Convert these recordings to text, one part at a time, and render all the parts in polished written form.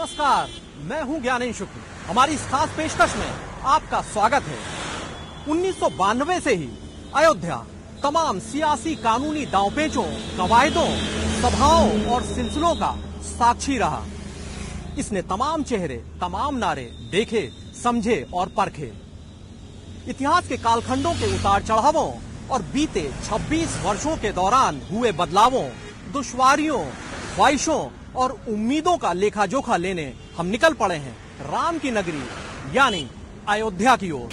नमस्कार, मैं हूं ज्ञानेश शुक्ल। हमारी इस खास पेशकश में आपका स्वागत है। 1992 से ही अयोध्या तमाम सियासी कानूनी दांवपेचों, कवायदों, सभाओं और सिलसिलों का साक्षी रहा। इसने तमाम चेहरे, तमाम नारे देखे, समझे और परखे। इतिहास के कालखंडों के उतार चढ़ावों और बीते 26 वर्षों के दौरान हुए बदलावों, दुश्वारियों, ख्वाहिशों और उम्मीदों का लेखा जोखा लेने हम निकल पड़े हैं राम की नगरी यानी अयोध्या की ओर।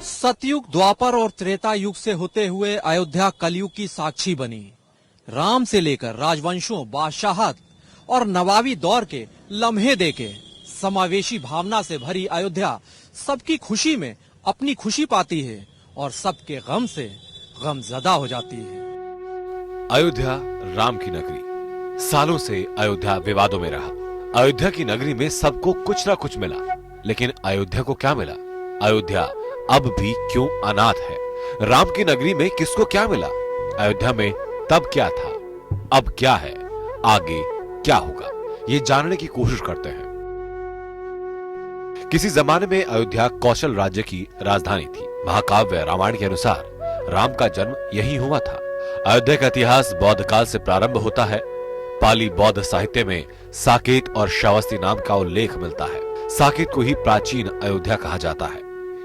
सतयुग, द्वापर और त्रेता युग से होते हुए अयोध्या कलयुग की साक्षी बनी। राम से लेकर राजवंशों, बादशाहत और नवाबी दौर के लम्हे देके समावेशी भावना से भरी अयोध्या सबकी खुशी में अपनी खुशी पाती है और सबके गम से गमज़दा हो जाती है। अयोध्या राम की नगरी। सालों से अयोध्या विवादों में रहा। अयोध्या की नगरी में सबको कुछ ना कुछ मिला, लेकिन अयोध्या को क्या मिला? अयोध्या अब भी क्यों अनाथ है? राम की नगरी में किसको क्या मिला? अयोध्या में तब क्या था, अब क्या है, आगे क्या होगा, ये जानने की कोशिश करते हैं। किसी जमाने में अयोध्या कौशल राज्य की राजधानी थी। महाकाव्य रामायण के अनुसार राम का जन्म यही हुआ था। अयोध्या का इतिहास बौद्ध काल से प्रारंभ होता है। पाली बौद्ध साहित्य में साकेत और श्रावस्ती नाम का उल्लेख मिलता है। साकेत को ही प्राचीन अयोध्या कहा जाता है।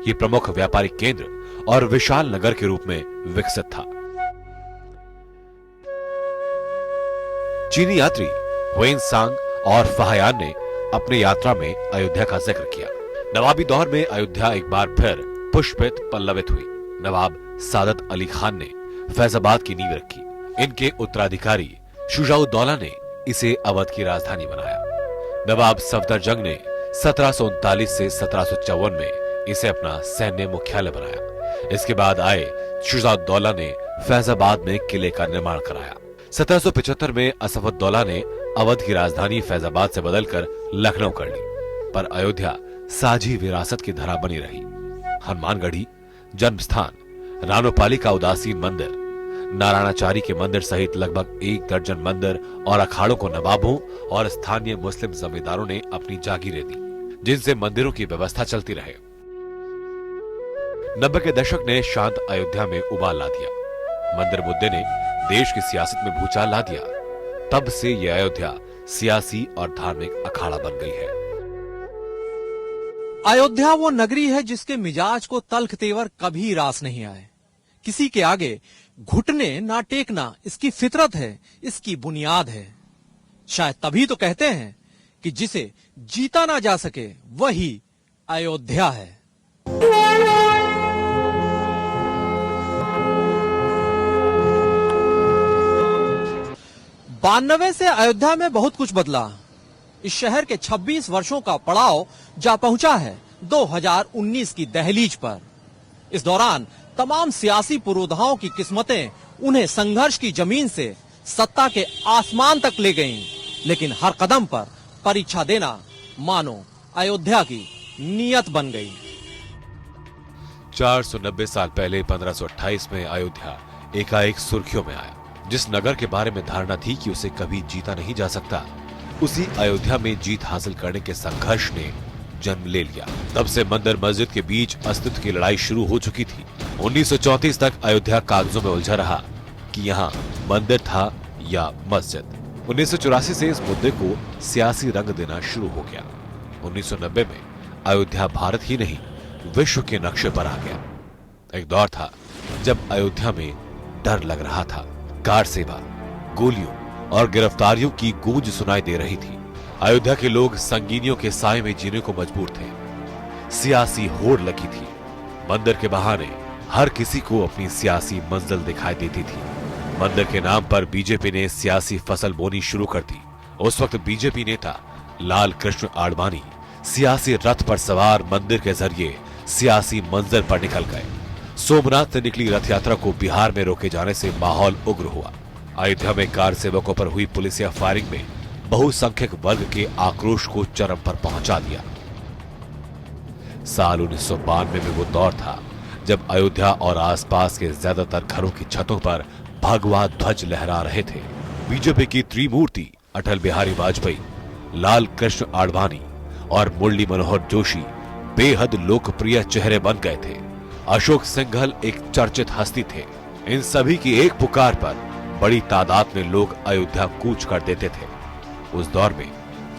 ये प्रमुख व्यापारिक केंद्र और विशाल नगर के रूप में विकसित था। चीनी यात्री वेनसांग और फाहयान ने अपने यात्रा में अयोध्या का जिक्र किया। नवाबी दौर में अयोध्या एक बार फिर पुष्पित पल्लवित हुई। नवाब सादत अली खान ने फैजाबाद की नींव रखी। इनके उत्तराधिकारी शुजाउद्दौला ने इसे अवध की राजधानी बनाया। नवाब सफदरजंग ने 1739 से 1754 में इसे अपना सैन्य मुख्यालय बनाया। इसके बाद आए शुजाउद्दौला ने फैजाबाद में किले का निर्माण कराया। 1775 में असफउद्दौला ने अवध की राजधानी फैजाबाद से बदलकर लखनऊ कर ली, पर अयोध्या साझी विरासत की धरा बनी रही। हनुमानगढ़ी जन्म स्थान, रानोपाली का उदासीन मंदिर, नारायणाचारी के मंदिर सहित लगभग 1 दर्जन मंदिर और अखाड़ों को नवाबों और स्थानीय मुस्लिम जमींदारों ने अपनी जागीरें दी, जिनसे मंदिरों की व्यवस्था चलती रहे। 90 के दशक ने शांत अयोध्या में उबाल ला दिया। मंदिर मुद्दे ने देश की सियासत में भूचाल ला दिया। तब से यह अयोध्या सियासी और धार्मिक अखाड़ा बन गई है। अयोध्या वो नगरी है जिसके मिजाज को तल्ख तेवर कभी रास नहीं आए। किसी के आगे घुटने ना टेकना इसकी फितरत है, इसकी बुनियाद है। शायद तभी तो कहते हैं कि जिसे जीता ना जा सके वही अयोध्या है। 92 से अयोध्या में बहुत कुछ बदला। इस शहर के 26 वर्षों का पड़ाव जा पहुंचा है 2019 की दहलीज पर। इस दौरान तमाम सियासी पुरोधाओं की किस्मतें उन्हें संघर्ष की जमीन से सत्ता के आसमान तक ले गईं, लेकिन हर कदम पर परीक्षा देना मानो अयोध्या की नीयत बन गई। 490 साल पहले 1528 में अयोध्या एकाएक सुर्खियों में आया। जिस नगर के बारे में धारणा थी कि उसे कभी जीता नहीं जा सकता, उसी अयोध्या में जीत हासिल करने के संघर्ष ने जन्म ले लिया। तब से मंदिर मस्जिद के बीच अस्तित्व की लड़ाई शुरू हो चुकी थी। 1934 तक अयोध्या कागजों में उलझा रहा कि यहाँ मंदिर था या मस्जिद। 1984 से इस मुद्दे को सियासी रंग देना शुरू हो गया। 1990 में अयोध्या भारत ही नहीं विश्व के नक्शे पर आ गया। एक दौर था जब अयोध्या में डर लग रहा था। कार सेवा, गोलियों और गिरफ्तारियों की गूंज सुनाई दे रही थी। अयोध्या के लोग संगीनियों के साए में जीने को मजबूर थे। सियासी होड़ लगी थी। मंदिर के बहाने हर किसी को अपनी सियासी मंजिल दिखाई देती थी। मंदिर के नाम पर बीजेपी ने सियासी फसल बोनी शुरू कर दी। उस वक्त बीजेपी नेता लाल कृष्ण आडवाणी सियासी रथ पर सवार मंदिर के जरिए सियासी मंजिल पर निकल गए। सोमनाथ से निकली रथ यात्रा को बिहार में रोके जाने से माहौल उग्र हुआ। अयोध्या में कार सेवकों पर हुई पुलिसिया फायरिंग में बहुसंख्यक वर्ग के आक्रोश को चरम पर पहुंचा दिया। साल 1992 में वो दौर था जब अयोध्या और आसपास के ज्यादातर घरों की छतों पर भगवा ध्वज लहरा रहे थे। बीजेपी की त्रिमूर्ति अटल बिहारी वाजपेयी, लाल कृष्ण आडवाणी और मुरली मनोहर जोशी बेहद लोकप्रिय चेहरे बन गए थे। अशोक सिंघल एक चर्चित हस्ती थे। इन सभी की एक पुकार पर बड़ी तादाद में लोग अयोध्या कूच कर देते थे। उस दौर में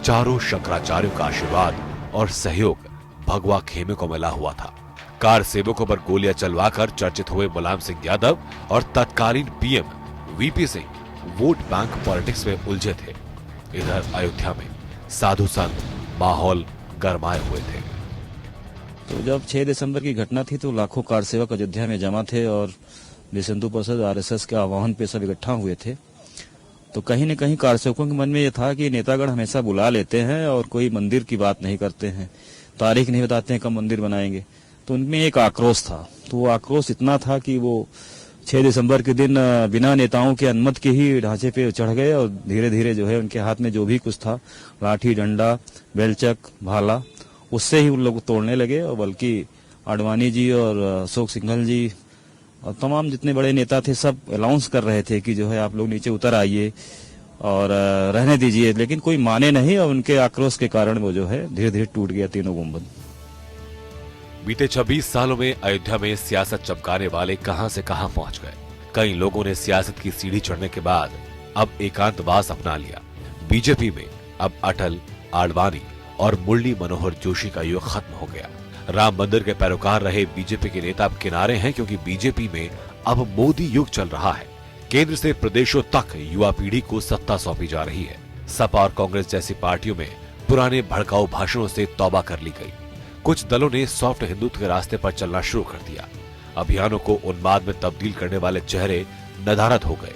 चारों शंकराचार्यों का आशीर्वाद और सहयोग भगवा खेमे को मिला हुआ था। कार सेवकों पर गोलियां चलवाकर चर्चित हुए मुलायम सिंह यादव और तत्कालीन PM VP Singh vote bank politics में उलझे थे। इधर अयोध्या में साधु संत माहौल गरमाए हुए थे। तो जब 6 दिसंबर की घटना थी तो लाखों कार सेवक अयोध्या में जमा थे और विश्व हिंदू परिषद आरएसएस के आह्वान पे सब इकट्ठा हुए थे। तो कहीं न कहीं कार सेवकों के मन में ये था कि नेतागण हमेशा बुला लेते हैं और कोई मंदिर की बात नहीं करते हैं, तारीख नहीं बताते हैं कब मंदिर बनाएंगे। तो उनमें एक आक्रोश था। तो वो आक्रोश इतना था कि वो 6 दिसंबर के दिन बिना नेताओं के अनुमति के ही ढांचे पे चढ़ गए और धीरे धीरे जो है उनके हाथ में जो भी कुछ था, लाठी, डंडा, बेलचक, भाला, उससे ही उन लोग तोड़ने लगे। और बल्कि आडवाणी जी और अशोक सिंघल जी और तमाम जितने बड़े नेता थे सब अनाउंस कर रहे थे कि जो है आप लोग नीचे उतर आइए और रहने दीजिए, लेकिन कोई माने नहीं और उनके आक्रोश के कारण वो जो है धीरे धीरे टूट गया तीनों गुंबद। बीते 26 सालों में अयोध्या में सियासत चमकाने वाले कहां से कहां पहुंच गए। कई लोगों ने सियासत की सीढ़ी चढ़ने के बाद अब एकांतवास अपना लिया। बीजेपी में अब अटल, आडवाणी और मुरली मनोहर जोशी का युग खत्म हो गया। राम मंदिर के पैरोकार रहे बीजेपी के नेता अब किनारे हैं, क्योंकि बीजेपी में अब मोदी युग चल रहा है। केंद्र से प्रदेशों तक युवा पीढ़ी को सत्ता सौंपी जा रही है। सपा और कांग्रेस जैसी पार्टियों में पुराने भड़काऊ भाषणों से तौबा कर ली गई। कुछ दलों ने सॉफ्ट हिंदुत्व के रास्ते पर चलना शुरू कर दिया। अभियानों को उन्माद में तब्दील करने वाले चेहरे नदारद हो गए।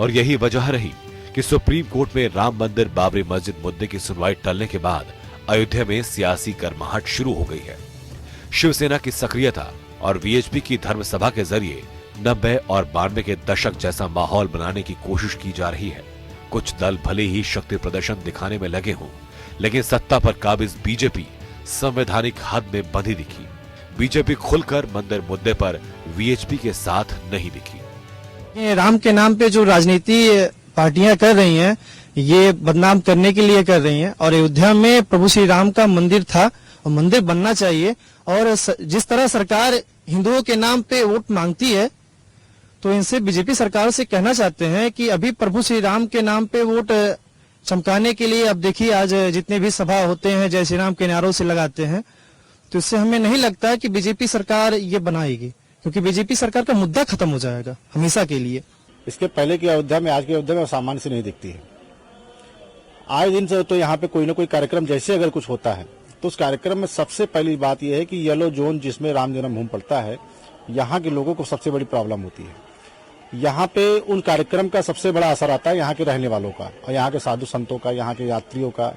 और यही वजह रही कि सुप्रीम कोर्ट में राम मंदिर बाबरी मस्जिद मुद्दे की सुनवाई टलने के बाद अयोध्या में सियासी गर्माहट शुरू हो गई है। शिवसेना की सक्रियता और वीएचपी की धर्म सभा के जरिए 90 और 92 के दशक जैसा माहौल बनाने की कोशिश की जा रही है। कुछ दल भले ही शक्ति प्रदर्शन दिखाने में लगे हों, लेकिन सत्ता पर काबिज बीजेपी संवैधानिक हद में बंधी दिखी। बीजेपी खुलकर मंदिर मुद्दे पर वीएचपी के साथ नहीं दिखी। राम के नाम पे जो राजनीति पार्टियां कर रही हैं, ये बदनाम करने के लिए कर रही हैं। और अयोध्या में प्रभु श्री राम का मंदिर था और मंदिर बनना चाहिए। और जिस तरह सरकार हिंदुओं के नाम पे वोट मांगती है, तो इनसे बीजेपी सरकार से कहना चाहते हैं कि अभी प्रभु श्री राम के नाम पे वोट चमकाने के लिए अब देखिए आज जितने भी सभा होते हैं जय श्री राम के नारों से लगाते हैं, तो इससे हमें नहीं लगता कि बीजेपी सरकार ये बनाएगी, क्योंकि बीजेपी सरकार का मुद्दा खत्म हो जाएगा हमेशा के लिए। इसके पहले की अयोध्या में आज की अयोध्या में सामान्य से नहीं दिखती है। आए दिन से तो यहाँ पे कोई ना कोई कार्यक्रम जैसे अगर कुछ होता है तो उस कार्यक्रम में सबसे पहली बात यह है कि येलो जोन जिसमें राम जन्मभूमि पड़ता है, यहाँ के लोगों को सबसे बड़ी प्रॉब्लम होती है। यहाँ पे उन कार्यक्रम का सबसे बड़ा असर आता है यहाँ के रहने वालों का और यहाँ के साधु संतों का, यहाँ के यात्रियों का।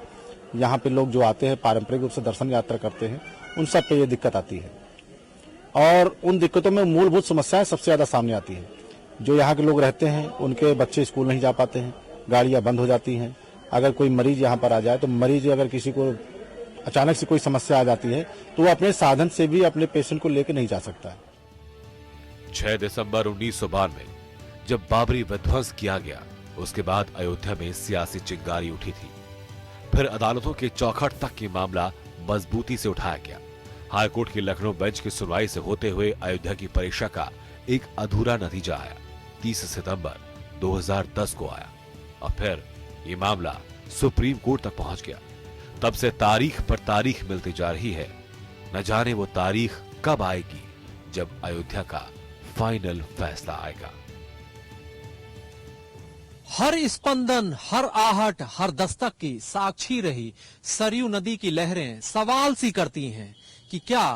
यहाँ पे लोग जो आते हैं पारंपरिक रूप से दर्शन यात्रा करते हैं, उन सब पे ये दिक्कत आती है। और उन दिक्कतों में मूलभूत समस्याएं सबसे ज्यादा सामने आती है। जो यहाँ के लोग रहते हैं उनके बच्चे स्कूल नहीं जा पाते हैं, गाड़ियां बंद हो जाती हैं। अगर कोई मरीज यहाँ पर आ जाए तो मरीज अगर किसी को अचानक से कोई समस्या आ जाती है तो वो अपने साधन से भी अपने पेशेंट को लेकर नहीं जा सकता है। 6 दिसंबर 1992 जब बाबरी विध्वंस किया गया, उसके बाद अयोध्या में सियासी चिंगारी उठी थी। फिर अदालतों के चौखट तक ये मामला मजबूती से उठाया गया। हाईकोर्ट की लखनऊ बेंच की सुनवाई से होते हुए अयोध्या की परीक्षा का एक अधूरा नतीजा आया। 30 सितंबर 2010 को आया और फिर ये मामला सुप्रीम कोर्ट तक पहुंच गया। तब से तारीख पर तारीख मिलती जा रही है। न जाने वो तारीख कब आएगी जब अयोध्या का फाइनल फैसला आएगा। हर स्पंदन, हर आहट, हर दस्तक की साक्षी रही सरयू नदी की लहरें सवाल सी करती हैं कि क्या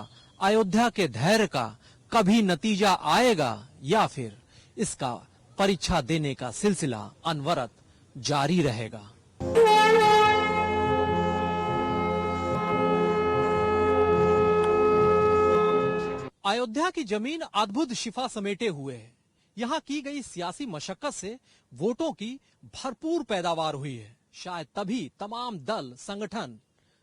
अयोध्या के धैर्य का कभी नतीजा आएगा या फिर इसका परीक्षा देने का सिलसिला अनवरत जारी रहेगा। अयोध्या की जमीन अद्भुत शिफा समेटे हुए है। यहाँ की गई सियासी मशक्कत से वोटों की भरपूर पैदावार हुई है। शायद तभी तमाम दल, संगठन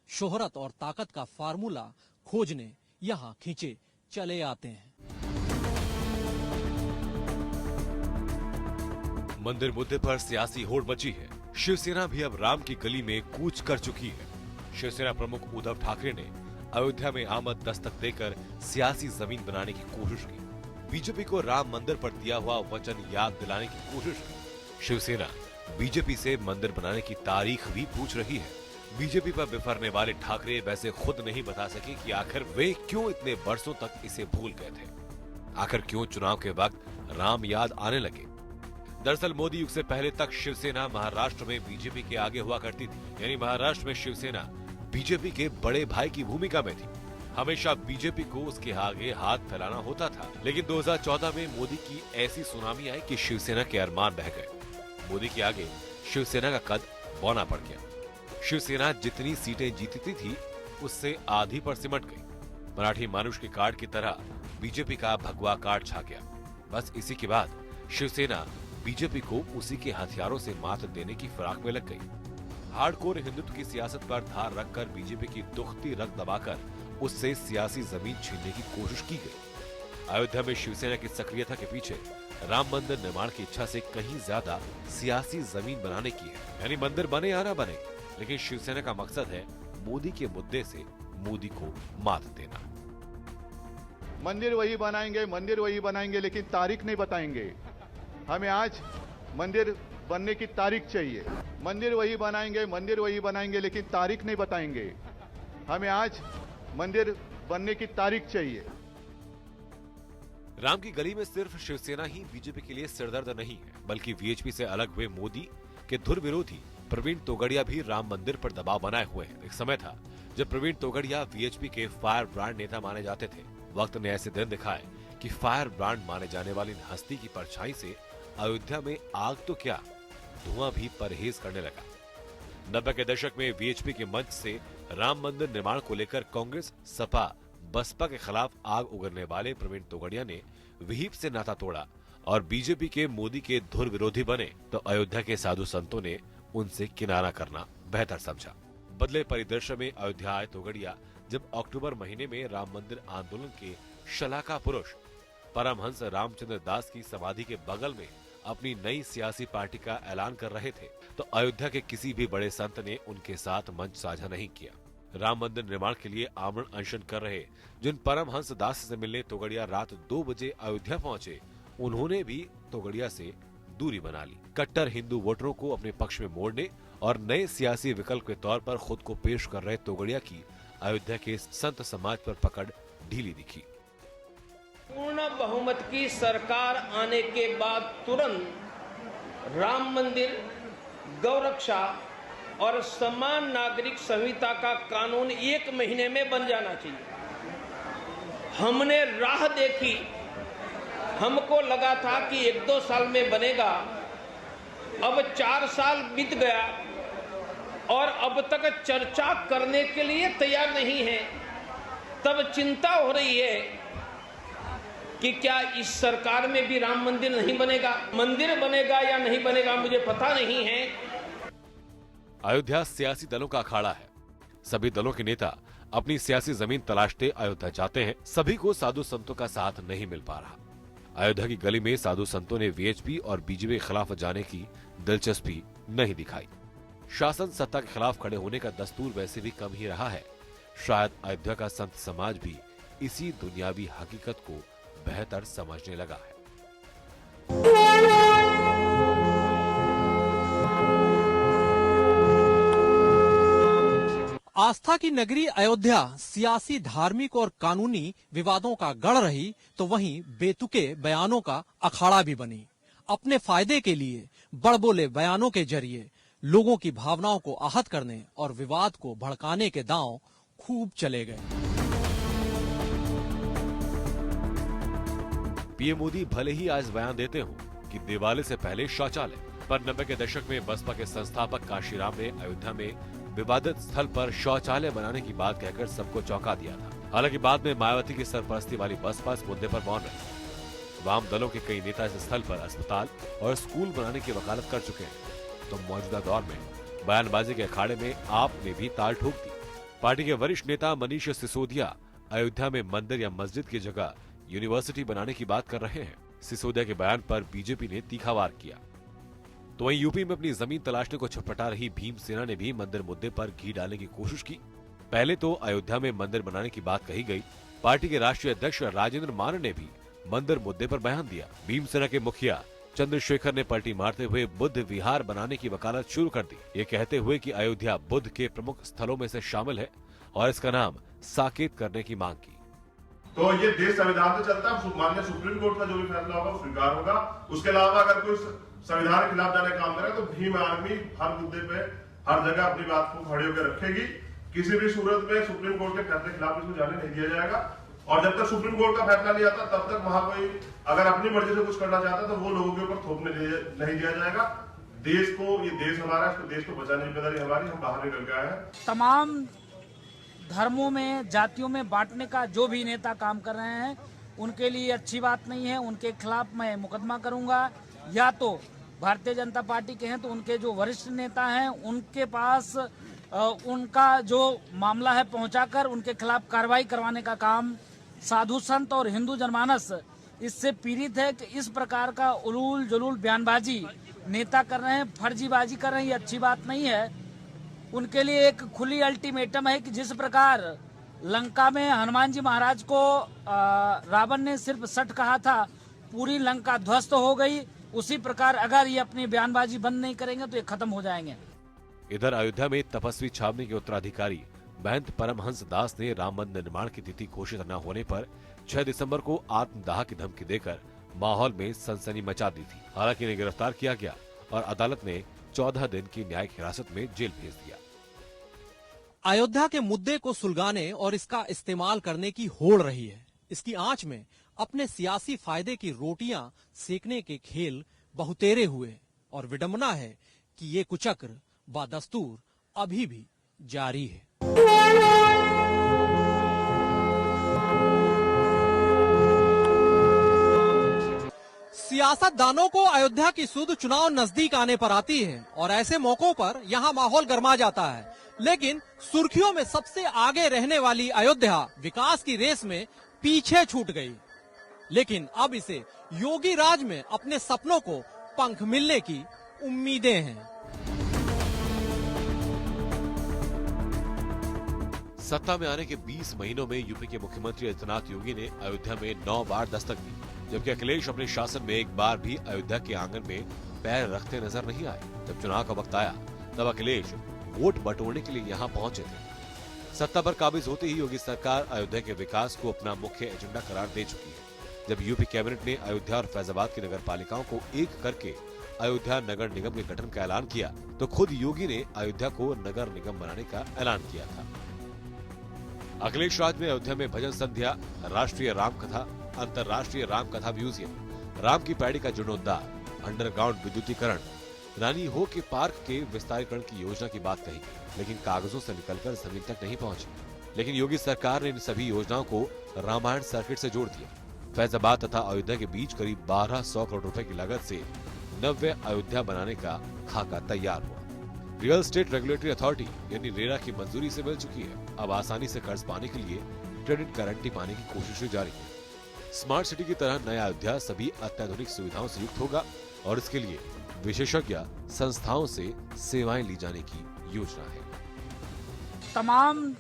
शोहरत और ताकत का फार्मूला खोजने यहाँ खींचे चले आते हैं। मंदिर मुद्दे पर सियासी होड़ मची है। शिवसेना भी अब राम की गली में कूच कर चुकी है। शिवसेना प्रमुख उद्धव ठाकरे ने अयोध्या में आमद दस्तक देकर सियासी जमीन बनाने की कोशिश की। बीजेपी को राम मंदिर पर दिया हुआ वचन याद दिलाने की कोशिश की। शिवसेना बीजेपी से मंदिर बनाने की तारीख भी पूछ रही है। बीजेपी पर बिफरने वाले ठाकरे वैसे खुद नहीं बता सके कि आखिर वे क्यों इतने बरसों तक इसे भूल गए थे। आखिर क्यों चुनाव के वक्त राम याद आने लगे। दरअसल मोदी युग से पहले तक शिवसेना महाराष्ट्र में बीजेपी के आगे हुआ करती थी, यानी महाराष्ट्र में शिवसेना बीजेपी के बड़े भाई की भूमिका में थी। हमेशा बीजेपी को उसके आगे हाथ फैलाना होता था। लेकिन 2014 में मोदी की ऐसी सुनामी आई कि शिवसेना के अरमान बह गए। मोदी के आगे शिवसेना का कद बौना पड़ गया। शिवसेना जितनी सीटें जीतती थी उससे आधी पर सिमट गई। मराठी मानुष के कार्ड की तरह बीजेपी का भगवा कार्ड छा गया। बस इसी के बाद शिवसेना बीजेपी को उसी के हथियारों से मात देने की फिराक में लग गई। हार्डकोर हिंदुत्व की सियासत पर धार रखकर बीजेपी की दुखती रग दबाकर उससे सियासी जमीन छीनने की कोशिश की गई। अयोध्या में शिवसेना की सक्रियता के पीछे राम मंदिर निर्माण की इच्छा से कहीं ज्यादा सियासी जमीन बनाने की है। यानी मंदिर बने या ना बने, लेकिन शिवसेना का मकसद है मोदी के मुद्दे से मोदी को मात देना। मंदिर वही बनाएंगे, लेकिन तारीख नहीं बताएंगे। हमें आज मंदिर बनने की तारीख चाहिए। मंदिर वही बनाएंगे, लेकिन तारीख नहीं बताएंगे। हमें आज मंदिर बनने की तारीख चाहिए। राम की गली में सिर्फ शिवसेना ही बीजेपी के लिए सिरदर्द नहीं है, बल्कि वीएचपी से अलग हुए मोदी के धुर विरोधी प्रवीण तोगड़िया भी राम मंदिर पर दबाव बनाए हुए हैं। एक समय था जब प्रवीण तोगड़िया वीएचपी के फायर ब्रांड नेता माने जाते थे। वक्त ने ऐसे दिन दिखाए कि फायर ब्रांड माने जाने वाली हस्ती की परछाई से अयोध्या में आग तो क्या, धुआं भी परहेज करने लगा। 90 के दशक में वीएचपी के मंच से राम मंदिर निर्माण को लेकर कांग्रेस, सपा, बसपा के खिलाफ आग उगलने वाले प्रवीण तोगड़िया ने विहिप से नाता तोड़ा और बीजेपी के मोदी के धुर विरोधी बने, तो अयोध्या के साधु संतों ने उनसे किनारा करना बेहतर समझा। बदले परिदृश्य में अयोध्या आए तोगड़िया जब अक्टूबर महीने में राम मंदिर आंदोलन के शलाका पुरुष परमहंस रामचंद्र दास की समाधि के बगल में अपनी नई सियासी पार्टी का ऐलान कर रहे थे, तो अयोध्या के किसी भी बड़े संत ने उनके साथ मंच साझा नहीं किया। राम मंदिर निर्माण के लिए आमरण अनशन कर रहे जिन परमहंस दास से मिलने तोगड़िया रात 2 बजे अयोध्या पहुंचे, उन्होंने भी तोगड़िया से दूरी बना ली। कट्टर हिंदू वोटरों को अपने पक्ष में मोड़ने और नए सियासी विकल्प के तौर पर खुद को पेश कर रहे तोगड़िया की अयोध्या के संत समाज पर पकड़ ढीली दिखी। पूर्ण बहुमत की सरकार आने के बाद तुरंत राम मंदिर, गौरक्षा और समान नागरिक संहिता का कानून 1 महीने में बन जाना चाहिए। हमने राह देखी, हमको लगा था कि 1-2 साल में बनेगा। अब 4 साल बीत गया और अब तक चर्चा करने के लिए तैयार नहीं है। तब चिंता हो रही है कि क्या इस सरकार में भी राम मंदिर नहीं बनेगा। मंदिर बनेगा या नहीं बनेगा मुझे पता नहीं है। अयोध्या सियासी दलों का अखाड़ा है। सभी दलों के नेता अपनी सियासी जमीन तलाशते अयोध्या जाते हैं। सभी को साधु संतों का साथ नहीं मिल पा रहा। अयोध्या की गली में साधु संतों ने वीएचपी और बीजेपी के खिलाफ जाने की दिलचस्पी नहीं दिखाई। शासन सत्ता के खिलाफ खड़े होने का दस्तूर वैसे भी कम ही रहा है। शायद अयोध्या का संत समाज भी इसी दुनियावी हकीकत को बेहतर समझने लगा है। आस्था की नगरी अयोध्या सियासी, धार्मिक और कानूनी विवादों का गढ़ रही, तो वहीं बेतुके बयानों का अखाड़ा भी बनी। अपने फायदे के लिए बड़बोले बयानों के जरिए लोगों की भावनाओं को आहत करने और विवाद को भड़काने के दांव खूब चले गए। पीएम मोदी भले ही आज बयान देते हो कि दिवाली से पहले शौचालय, पर 90 के दशक में बसपा के संस्थापक काशीराम ने अयोध्या में विवादित स्थल पर शौचालय बनाने की बात कहकर सबको चौंका दिया था। हालांकि बाद में मायावती की सरपरस्ती वाली बसपा इस मुद्दे पर मौन रही। वाम दलों के कई नेता इस स्थल पर अस्पताल और स्कूल बनाने की वकालत कर चुके हैं। तो मौजूदा दौर में बयानबाजी के अखाड़े में आप ने भी ताल ठोक दी। पार्टी के वरिष्ठ नेता मनीष सिसोदिया अयोध्या में मंदिर या मस्जिद की जगह यूनिवर्सिटी बनाने की बात कर रहे हैं। सिसोदिया के बयान पर बीजेपी ने तीखा वार किया। तो वहीं यूपी में अपनी जमीन तलाशने को छटपटा रही भीम सेना ने भी मंदिर मुद्दे पर घी डालने की कोशिश की। पहले तो अयोध्या में मंदिर बनाने की बात कही गई। पार्टी के राष्ट्रीय अध्यक्ष राजेंद्र मान ने भी मंदिर मुद्दे पर बयान दिया। भीम सेना के मुखिया चंद्रशेखर ने पलटी मारते हुए बुद्ध विहार बनाने की वकालत शुरू कर दी, ये कहते हुए कि अयोध्या बुद्ध के प्रमुख स्थलों में से शामिल है और इसका नाम साकेत करने की मांग की। तो ये देश संविधान से चलता है, माननीय सुप्रीम कोर्ट का जो भी फैसला होगा स्वीकार होगा। उसके अलावा अगर कोई संविधान के खिलाफ जाने काम करे तो भीम आर्मी हर मुद्दे पे हर जगह अपनी बात को खड़े होकर रखेगी। किसी भी सूरत में सुप्रीम कोर्ट के फैसले के खिलाफ इसको जाने नहीं दिया जाएगा और जब तक सुप्रीम कोर्ट का फैसला नहीं आता तब तक वहां कोई अगर अपनी मर्जी से कुछ करना चाहता है तो वो लोगों के ऊपर थोपने नहीं दिया जाएगा। देश को, ये देश हमारा, इसको देश को बचाने की जिम्मेदारी हमारी, हम बाहर निकल गए हैं। तमाम धर्मों में, जातियों में बांटने का जो भी नेता काम कर रहे हैं उनके लिए अच्छी बात नहीं है। उनके खिलाफ मैं मुकदमा करूंगा। या तो भारतीय जनता पार्टी के हैं तो उनके जो वरिष्ठ नेता हैं उनके पास उनका जो मामला है पहुंचाकर उनके खिलाफ कार्रवाई करवाने का काम साधु संत और हिंदू जनमानस इससे पीड़ित है कि इस प्रकार का उलूल जुलूल बयानबाजी नेता कर रहे हैं, फर्जीबाजी कर रहे हैं, ये अच्छी बात नहीं है। उनके लिए एक खुली अल्टीमेटम है कि जिस प्रकार लंका में हनुमान जी महाराज को रावण ने सिर्फ सट कहा था, पूरी लंका ध्वस्त हो गई, उसी प्रकार अगर ये अपनी बयानबाजी बंद नहीं करेंगे तो ये खत्म हो जाएंगे। इधर अयोध्या में तपस्वी छावनी के उत्तराधिकारी महंत परमहंस दास ने राम मंदिर निर्माण की तिथि घोषित न होने पर 6 दिसंबर को आत्मदाह की धमकी देकर माहौल में सनसनी मचा दी थी। हालांकि इन्हें गिरफ्तार किया गया और अदालत ने 14 दिन की न्यायिक हिरासत में जेल भेज दिया। अयोध्या के मुद्दे को सुलगाने और इसका इस्तेमाल करने की होड़ रही है। इसकी आंच में अपने सियासी फायदे की रोटियां सेकने के खेल बहुतेरे हुए और विडंबना है कि ये कुचक्र बादस्तूर अभी भी जारी है। सियासतदानों को अयोध्या की सुध चुनाव नजदीक आने पर आती है और ऐसे मौकों पर यहां माहौल गर्मा जाता है। लेकिन सुर्खियों में सबसे आगे रहने वाली अयोध्या विकास की रेस में पीछे छूट गई। लेकिन अब इसे योगी राज में अपने सपनों को पंख मिलने की उम्मीदें हैं। सत्ता में आने के 20 महीनों में यूपी के मुख्यमंत्री आदित्यनाथ योगी ने अयोध्या में 9 बार दस्तक दी, जबकि अखिलेश अपने शासन में एक बार भी अयोध्या के आंगन में पैर रखते नजर नहीं आए। जब चुनाव का वक्त आया तब अखिलेश वोट बटोरने के लिए यहाँ पहुंचे थे। सत्ता पर काबिज होते ही योगी सरकार अयोध्या के विकास को अपना मुख्य एजेंडा करार दे चुकी है। जब यूपी कैबिनेट ने अयोध्या और फैजाबाद की नगर पालिकाओं को एक करके अयोध्या नगर निगम के गठन का ऐलान किया तो खुद योगी ने अयोध्या को नगर निगम बनाने का ऐलान किया था। अखिलेश राज में अयोध्या में भजन संध्या, राष्ट्रीय राम कथा, अंतर्राष्ट्रीय राम कथा म्यूजियम, राम की पैड़ी का जीर्णोद्धार, अंडरग्राउंड विद्युतीकरण, रानी हो के पार्क के विस्तारीकरण की योजना की बात कही, लेकिन कागजों से निकलकर जमीन तक नहीं पहुंची। लेकिन योगी सरकार ने इन सभी योजनाओं को रामायण सर्किट से जोड़ दिया। फैजाबाद तथा अयोध्या के बीच करीब 1200 करोड़ रुपए की लागत से नव्य अयोध्या बनाने का खाका तैयार हुआ। रियल एस्टेट रेगुलेटरी अथॉरिटी यानी रेरा की मंजूरी से मिल चुकी है। अब आसानी से कर्ज पाने के लिए क्रेडिट गारंटी पाने की कोशिशें जारी है। स्मार्ट सिटी की तरह नया अयोध्या सभी अत्याधुनिक सुविधाओं से युक्त होगा और इसके लिए विशेषज्ञ संस्थाओं से सेवाएं ली जाने की योजना है। तमाम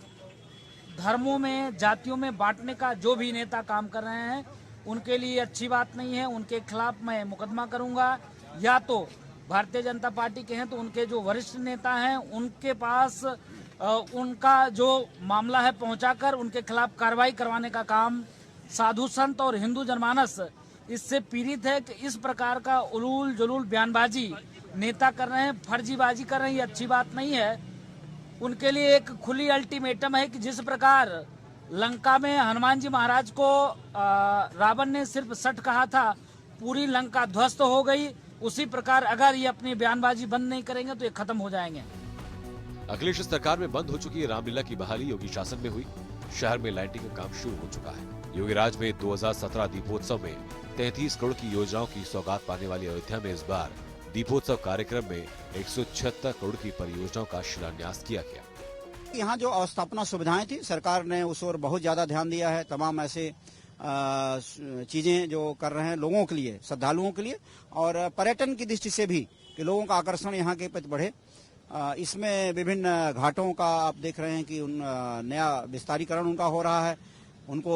धर्मों में, जातियों में बांटने का जो भी नेता काम कर रहे हैं उनके लिए अच्छी बात नहीं है। उनके खिलाफ मैं मुकदमा करूंगा। या तो भारतीय जनता पार्टी के हैं तो उनके जो वरिष्ठ नेता हैं उनके पास उनका जो मामला है पहुंचाकर उनके खिलाफ कार्रवाई करवाने का काम साधु संत और हिंदू जनमानस इससे पीड़ित है कि इस प्रकार का उलूल जुलूल बयानबाजी नेता कर रहे हैं, फर्जीबाजी कर रहे हैं, ये अच्छी बात नहीं है। उनके लिए एक खुली अल्टीमेटम है कि जिस प्रकार लंका में हनुमान जी महाराज को रावण ने सिर्फ सट कहा था, पूरी लंका ध्वस्त हो गई, उसी प्रकार अगर ये अपनी बयानबाजी बंद नहीं करेंगे तो ये खत्म हो जाएंगे। अखिलेश सरकार में बंद हो चुकी रामलीला की बहाली योगी शासन में हुई। शहर में लाइटिंग का काम शुरू हो चुका है। योगी राज में 2017 दीपोत्सव में 33 करोड़ की योजनाओं की सौगात पाने वाली अयोध्या में इस बार दीपोत्सव कार्यक्रम में 176 करोड़ की परियोजनाओं का शिलान्यास किया गया। यहाँ जो अवस्थापना सुविधाएं थी, सरकार ने उस ओर बहुत ज्यादा ध्यान दिया है। तमाम ऐसे चीजें जो कर रहे हैं लोगों के लिए, श्रद्धालुओं के लिए, और पर्यटन की दृष्टि से भी कि लोगों का आकर्षण यहाँ के प्रति बढ़े। इसमें विभिन्न घाटों का आप देख रहे हैं कि नया विस्तारीकरण उनका हो रहा है। उनको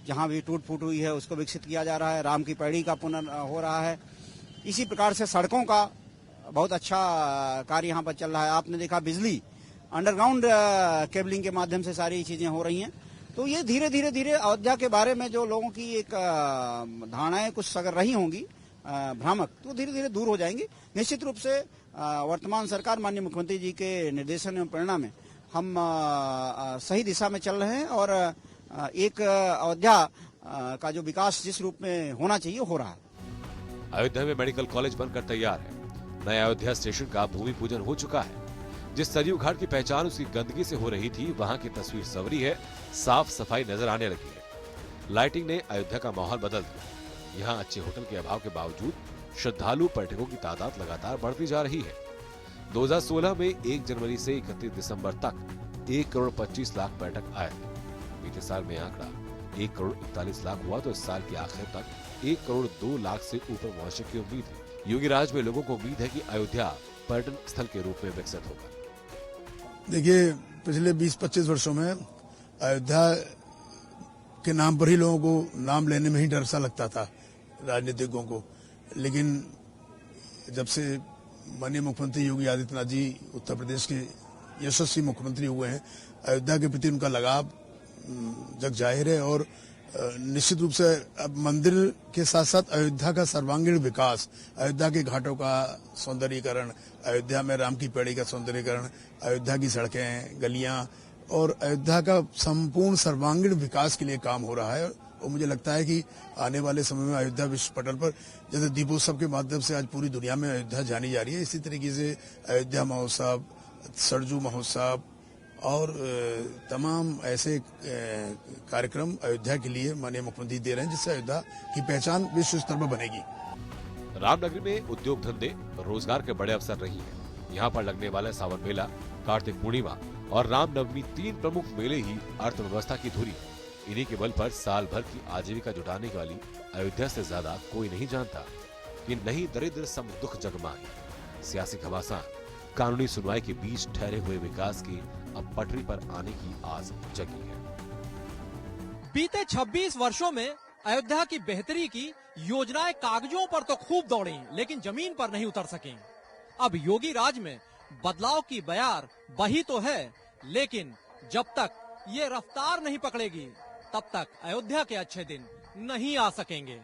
जहाँ भी टूट फूट हुई है उसको विकसित किया जा रहा है। राम की पैड़ी का पुनर् हो रहा है। इसी प्रकार से सड़कों का बहुत अच्छा कार्य यहाँ पर चल रहा है। आपने देखा बिजली अंडरग्राउंड केबलिंग के माध्यम से सारी चीजें हो रही हैं। तो ये धीरे धीरे अयोध्या के बारे में जो लोगों की एक धारणाएं कुछ अगर रही होंगी भ्रामक, तो धीरे धीरे दूर हो जाएंगी। निश्चित रूप से वर्तमान सरकार माननीय मुख्यमंत्री जी के निर्देशन एवं प्रेरणा में हम सही दिशा में चल रहे हैं और एक अयोध्या का जो विकास जिस रूप में होना चाहिए हो रहा है। अयोध्या में मेडिकल कॉलेज बनकर तैयार है। नया अयोध्या स्टेशन का भूमि पूजन हो चुका है। जिस सरयू घाट की पहचान उसकी गंदगी से हो रही थी, वहाँ की तस्वीर संवरी है, साफ सफाई नजर आने लगी है। लाइटिंग ने अयोध्या का माहौल बदल दिया। यहाँ अच्छे होटल के अभाव के बावजूद श्रद्धालु पर्यटकों की तादाद लगातार बढ़ती जा रही है। 2016 में 1 जनवरी से 31 दिसंबर तक 1 करोड़ 25 लाख पर्यटक आए थे। बीते साल में आंकड़ा 1 करोड़ 41 लाख हुआ, तो इस साल के आखिर तक 1 करोड़ 2 लाख से ऊपर पहुंचने की उम्मीद है। योगी राज में लोगों को उम्मीद है कि अयोध्या पर्यटन स्थल के रूप में विकसित होगा। देखिए, पिछले 20-25 वर्षों में अयोध्या के नाम पर ही लोगों को नाम लेने में ही डर सा लगता था राजनीतिकों को, लेकिन जब से माननीय मुख्यमंत्री योगी आदित्यनाथ जी उत्तर प्रदेश के यशस्वी मुख्यमंत्री हुए हैं, अयोध्या के प्रति उनका लगाव जग जाहिर है। और निश्चित रूप से अब मंदिर के साथ साथ अयोध्या का सर्वांगीण विकास, अयोध्या के घाटों का सौंदर्यीकरण, अयोध्या में राम की पैड़ी का सौंदर्यीकरण, अयोध्या की सड़कें, गलियां और अयोध्या का संपूर्ण सर्वांगीण विकास के लिए काम हो रहा है। और मुझे लगता है कि आने वाले समय में अयोध्या विश्व पटल पर, जैसे दीपोत्सव के माध्यम से आज पूरी दुनिया में अयोध्या जानी जा रही है, इसी तरीके से अयोध्या महोत्सव, सरजू महोत्सव और तमाम ऐसे कार्यक्रम अयोध्या के लिए माननीय मुख्यमंत्री दे रहे हैं, जिससे अयोध्या की पहचान विश्व स्तर पर बनेगी। रामनगरी में उद्योग धंधे, रोजगार के बड़े अवसर रही है। यहाँ पर लगने वाला सावन मेला, कार्तिक पूर्णिमा और रामनवमी 3 प्रमुख मेले ही अर्थव्यवस्था की धुरी है। इन्हीं के बल पर साल भर की आजीविका जुटाने वाली अयोध्या से ज्यादा कोई नहीं जानता कि नहीं दरिद्र सम दुख जगमाही। सियासी घमासान, कानूनी सुनवाई के बीच ठहरे हुए विकास की अब पटरी पर आने की आस जगी है। बीते 26 वर्षों में अयोध्या की बेहतरी की योजनाएं कागजों पर तो खूब दौड़ी, लेकिन जमीन पर नहीं उतर सकी। अब योगी राज में बदलाव की बयार बही तो है, लेकिन जब तक ये रफ्तार नहीं पकड़ेगी, तब तक अयोध्या के अच्छे दिन नहीं आ सकेंगे।